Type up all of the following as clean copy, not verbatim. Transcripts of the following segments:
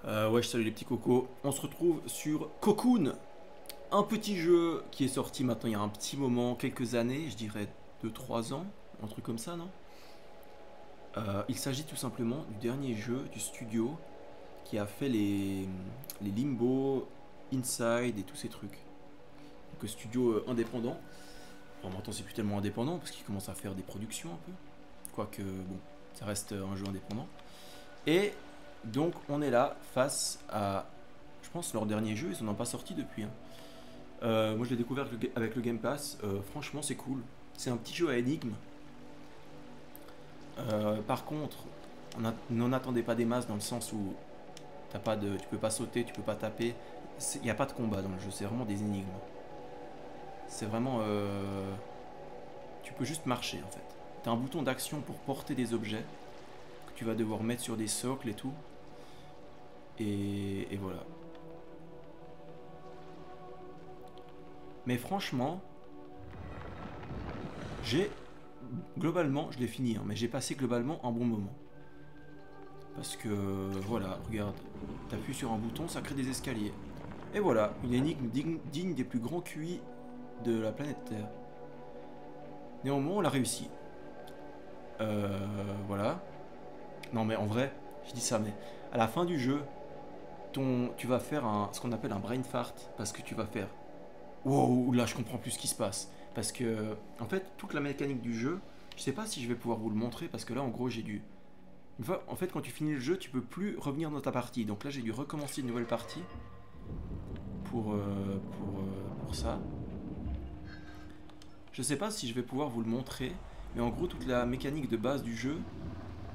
Ouais, salut les petits cocos. On se retrouve sur Cocoon, un petit jeu qui est sorti maintenant il y a un petit moment, quelques années, je dirais 2 3 ans, un truc comme ça, non? Il s'agit tout simplement du dernier jeu du studio qui a fait les Limbo, Inside et tous ces trucs. Donc studio indépendant. Enfin, maintenant c'est plus tellement indépendant parce qu'il commence à faire des productions un peu. Quoique, bon, ça reste un jeu indépendant. Et donc on est là face à, je pense, leur dernier jeu, ils n'en ont pas sorti depuis, hein. Moi je l'ai découvert avec le Game Pass. Franchement c'est cool. C'est un petit jeu à énigmes. Par contre, n'en attendez pas des masses dans le sens où tu peux pas sauter, tu peux pas taper. Il n'y a pas de combat dans le jeu, c'est vraiment des énigmes. C'est vraiment... tu peux juste marcher en fait. Tu as un bouton d'action pour porter des objets que tu vas devoir mettre sur des socles et tout. Et voilà. Mais franchement, j'ai... Globalement, je l'ai fini, hein, mais j'ai passé globalement un bon moment. Parce que, voilà, regarde, t'appuies sur un bouton, ça crée des escaliers. Et voilà, une énigme digne des plus grands QI de la planète Terre. Néanmoins, on l'a réussi. Voilà. Non mais en vrai, je dis ça, mais à la fin du jeu, tu vas faire ce qu'on appelle un brain fart. Parce que tu vas faire... Wow, là je comprends plus ce qui se passe. Parce que, en fait, toute la mécanique du jeu, je sais pas si je vais pouvoir vous le montrer, parce que là, en gros, j'ai dû... Une fois, en fait, quand tu finis le jeu, tu peux plus revenir dans ta partie. Donc là, j'ai dû recommencer une nouvelle partie pour ça. Je sais pas si je vais pouvoir vous le montrer, mais en gros, toute la mécanique de base du jeu,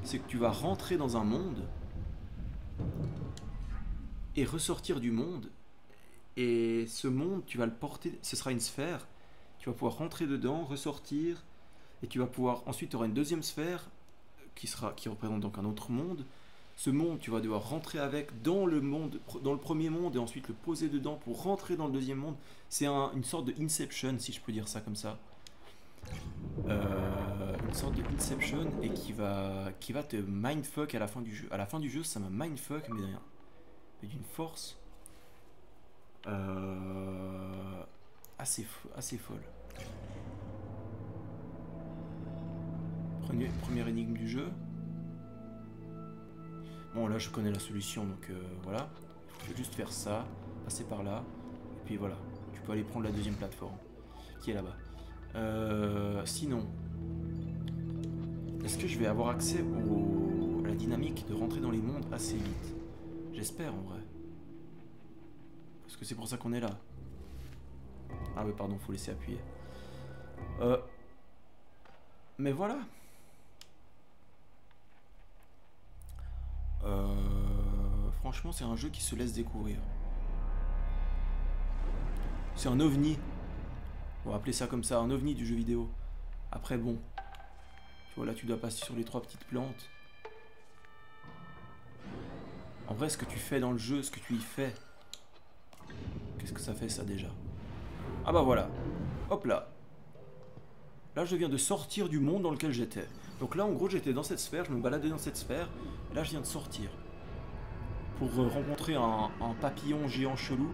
c'est que tu vas rentrer dans un monde et ressortir du monde. Et ce monde, tu vas le porter, ce sera une sphère. Tu vas pouvoir rentrer dedans, ressortir, et tu vas pouvoir... Ensuite, tu auras une deuxième sphère qui représente donc un autre monde. Ce monde, tu vas devoir rentrer avec dans le monde, dans le premier monde, et ensuite le poser dedans pour rentrer dans le deuxième monde. C'est une sorte de Inception, si je peux dire ça comme ça. Une sorte de Inception et qui va te mindfuck à la fin du jeu. À la fin du jeu, ça m'a mindfuck, mais rien. Mais d'une force assez folle. Première énigme du jeu. Bon, là je connais la solution, donc voilà. Il faut juste faire ça, passer par là, et puis voilà. Tu peux aller prendre la deuxième plateforme, qui est là-bas. Sinon, est-ce que je vais avoir accès à la dynamique de rentrer dans les mondes assez vite? J'espère en vrai. Parce que c'est pour ça qu'on est là. Ah oui, pardon, faut laisser appuyer. Mais voilà. Franchement, c'est un jeu qui se laisse découvrir. C'est un ovni. On va appeler ça comme ça, un ovni du jeu vidéo. Après, bon. Tu vois, là, tu dois passer sur les 3 petites plantes. En vrai, ce que tu fais dans le jeu, ce que tu y fais... Qu'est-ce que ça fait, ça, déjà? Ah bah voilà. Hop là. Là, je viens de sortir du monde dans lequel j'étais. Donc là, en gros, j'étais dans cette sphère, je me baladais dans cette sphère. Et là, je viens de sortir. Pour rencontrer un papillon géant chelou.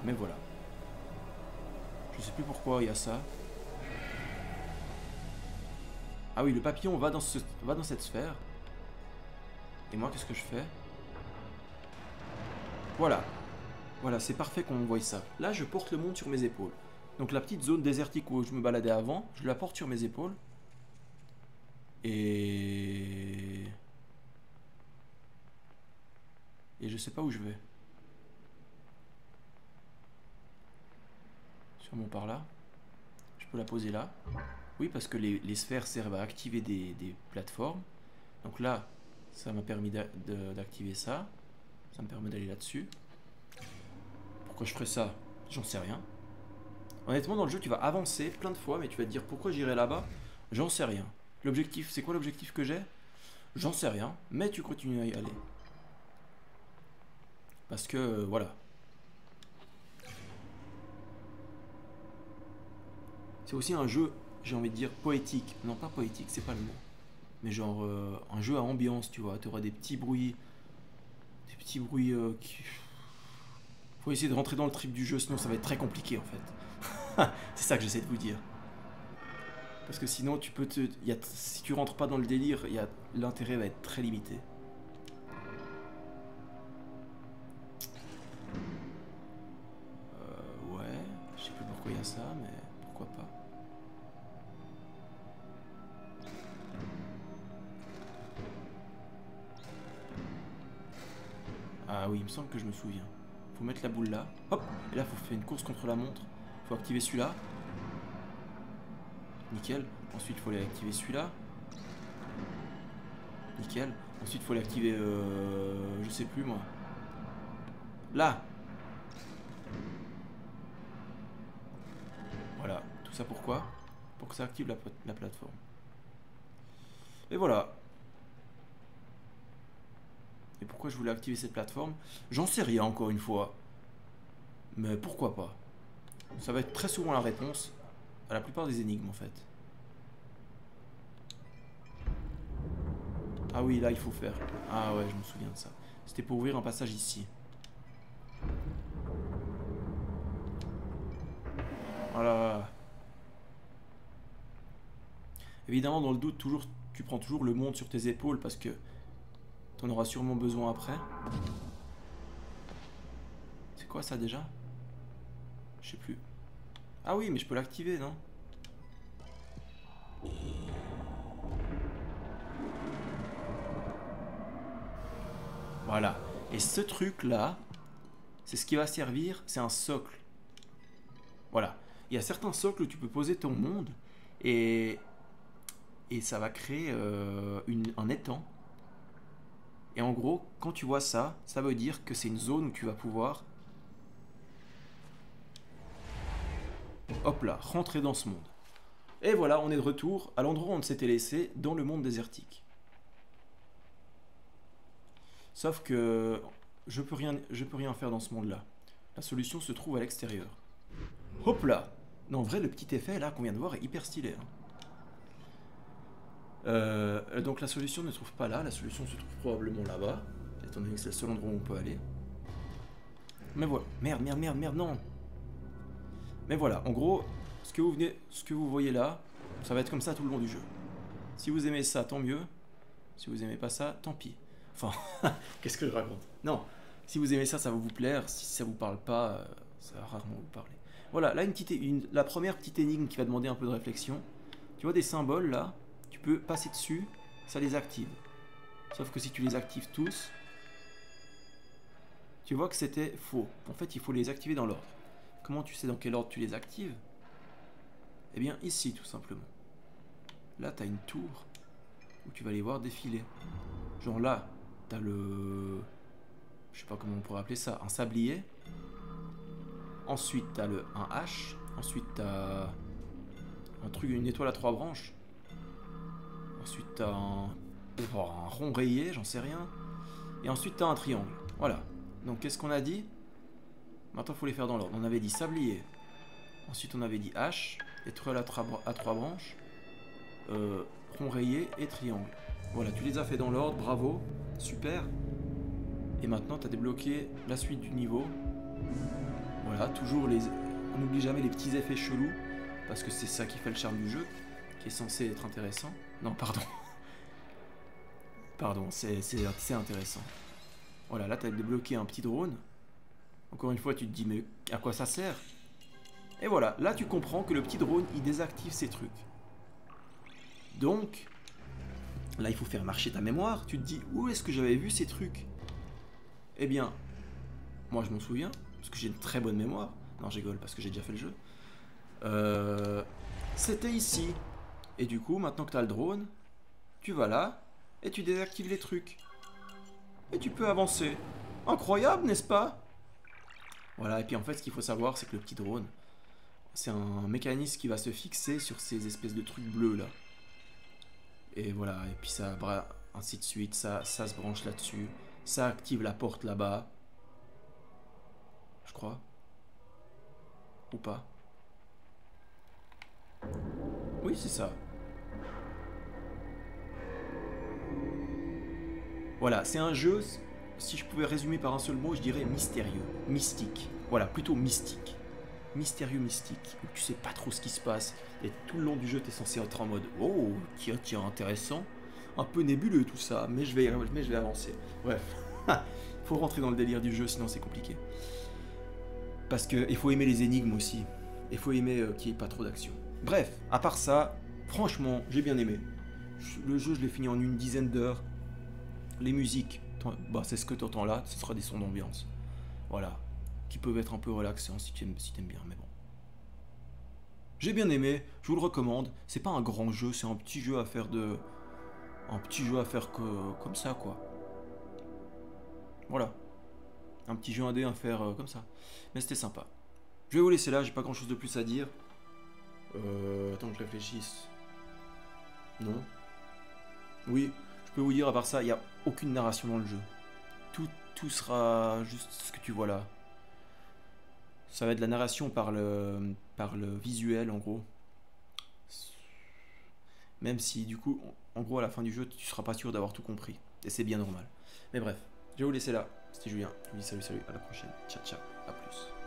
Mais voilà. Je sais plus pourquoi il y a ça. Ah oui, le papillon va dans cette sphère. Et moi, qu'est-ce que je fais? Voilà. Voilà, c'est parfait qu'on voie ça. Là, je porte le monde sur mes épaules. Donc la petite zone désertique où je me baladais avant, je la porte sur mes épaules. Et je sais pas où je vais. Sûrement par là. Je peux la poser là. Oui, parce que les sphères servent à activer des plateformes. Donc là, ça m'a permis d'activer ça. Ça me permet d'aller là-dessus. Pourquoi je ferais ça? J'en sais rien. Honnêtement, dans le jeu, tu vas avancer plein de fois, mais tu vas te dire pourquoi j'irai là-bas? J'en sais rien. L'objectif, c'est quoi l'objectif que j'ai? J'en sais rien, mais tu continues à y aller. Parce que, voilà. C'est aussi un jeu, j'ai envie de dire, poétique. Non, pas poétique, c'est pas le mot. mais genre un jeu à ambiance, tu vois. Tu auras des petits bruits. Des petits bruits qui. Faut essayer de rentrer dans le trip du jeu, sinon ça va être très compliqué en fait. C'est ça que j'essaie de vous dire. Parce que sinon, tu peux te. Si tu rentres pas dans le délire, l'intérêt va être très limité. Ouais, je sais plus pourquoi il y a ça, mais pourquoi pas. Ah oui, il me semble que je me souviens. Faut mettre la boule là. Hop. Et là, faut faire une course contre la montre. Faut activer celui-là. Nickel. Ensuite, il faut aller activer celui-là. Nickel. Ensuite, il faut l'activer, je sais plus moi. Là. Voilà. Tout ça pourquoi? Pour que ça active la plateforme. Et voilà. Et pourquoi je voulais activer cette plateforme? J'en sais rien encore une fois. Mais pourquoi pas? Ça va être très souvent la réponse à la plupart des énigmes en fait. Ah oui, là il faut faire. Ah ouais, je me souviens de ça. C'était pour ouvrir un passage ici. Voilà. Évidemment, dans le doute, tu prends toujours le monde sur tes épaules parce que t'en auras sûrement besoin après. C'est quoi ça déjà? Je sais plus. Ah oui, mais je peux l'activer, non? Voilà. Et ce truc-là, c'est ce qui va servir, c'est un socle. Voilà. Il y a certains socles où tu peux poser ton monde et ça va créer un étang. Et en gros, quand tu vois ça, ça veut dire que c'est une zone où tu vas pouvoir, hop là, rentrer dans ce monde. Et voilà, on est de retour à l'endroit où on s'était laissé, dans le monde désertique. Sauf que je peux rien faire dans ce monde-là. La solution se trouve à l'extérieur. Hop là! Non, en vrai, le petit effet là qu'on vient de voir est hyper stylé. Hein. Donc la solution ne se trouve pas là, la solution se trouve probablement là-bas, étant donné que c'est le seul endroit où on peut aller. Mais voilà, merde, non! Mais voilà, en gros, ce que vous voyez là, ça va être comme ça tout le long du jeu. Si vous aimez ça, tant mieux. Si vous aimez pas ça, tant pis. Enfin, qu'est-ce que je raconte? Non, si vous aimez ça, ça va vous plaire. Si ça vous parle pas, ça va rarement vous parler. Voilà, là la première petite énigme qui va demander un peu de réflexion. Tu vois des symboles là, tu peux passer dessus, ça les active. Sauf que si tu les actives tous, tu vois que c'était faux. En fait, il faut les activer dans l'ordre. Comment tu sais dans quel ordre tu les actives? Eh bien ici tout simplement. Là, tu as une tour où tu vas les voir défiler. Genre là, tu as le... Je sais pas comment on pourrait appeler ça, un sablier. Ensuite, tu as un H. Ensuite, tu as une étoile à 3 branches. Ensuite, tu as un rond rayé, j'en sais rien. Et ensuite, tu as un triangle. Voilà. Donc, qu'est-ce qu'on a dit? Maintenant, il faut les faire dans l'ordre. On avait dit sablier. Ensuite, on avait dit H, étoile à 3 branches, rond rayé et triangle. Voilà, tu les as fait dans l'ordre, bravo, super. Et maintenant, tu as débloqué la suite du niveau. Voilà, toujours les... On n'oublie jamais les petits effets chelous, parce que c'est ça qui fait le charme du jeu, qui est censé être intéressant. Non, pardon. Pardon, c'est intéressant. Voilà, là, tu as débloqué un petit drone. Encore une fois, tu te dis, mais à quoi ça sert? Et voilà, là, tu comprends que le petit drone, il désactive ces trucs. Donc, là, il faut faire marcher ta mémoire. Tu te dis, où est-ce que j'avais vu ces trucs? Eh bien, moi, je m'en souviens, parce que j'ai une très bonne mémoire. Non, je rigole, parce que j'ai déjà fait le jeu. C'était ici. Et du coup, maintenant que tu as le drone, tu vas là, et tu désactives les trucs. Et tu peux avancer. Incroyable, n'est-ce pas? Voilà, et puis en fait, ce qu'il faut savoir, c'est que le petit drone, c'est un mécanisme qui va se fixer sur ces espèces de trucs bleus, là. Et voilà, et puis ça, ainsi de suite, ça se branche là-dessus. Ça active la porte là-bas. Je crois. Ou pas. Oui, c'est ça. Voilà, c'est un jeu, si je pouvais résumer par un seul mot, je dirais mystérieux, mystique. Voilà, plutôt mystique. Mystérieux, mystique, où tu sais pas trop ce qui se passe, et tout le long du jeu, tu es censé être en mode oh, tiens, tiens, intéressant. Un peu nébuleux tout ça, mais je vais avancer. Bref, faut rentrer dans le délire du jeu, sinon c'est compliqué. Parce qu'il faut aimer les énigmes aussi. Il faut aimer qu'il n'y ait pas trop d'action. Bref, à part ça, franchement, j'ai bien aimé. Le jeu, je l'ai fini en une dizaine d'heures. Les musiques, bah, c'est ce que tu entends là, ce sera des sons d'ambiance. Voilà. Qui peuvent être un peu relaxants si tu aimes bien, mais bon. J'ai bien aimé, je vous le recommande. C'est pas un grand jeu, c'est un petit jeu à faire de. Un petit jeu à faire comme ça, quoi. Voilà. Un petit jeu indé à faire comme ça. Mais c'était sympa. Je vais vous laisser là, j'ai pas grand chose de plus à dire. Attends que je réfléchisse. Non. Oui, je peux vous dire, à part ça, il n'y a aucune narration dans le jeu. Tout sera juste ce que tu vois là. Ça va être de la narration par le visuel, en gros. Même si, du coup, en gros, à la fin du jeu, tu seras pas sûr d'avoir tout compris. Et c'est bien normal. Mais bref, je vais vous laisser là. C'était Julien. Je vous dis salut, salut, à la prochaine. Ciao, ciao, à plus.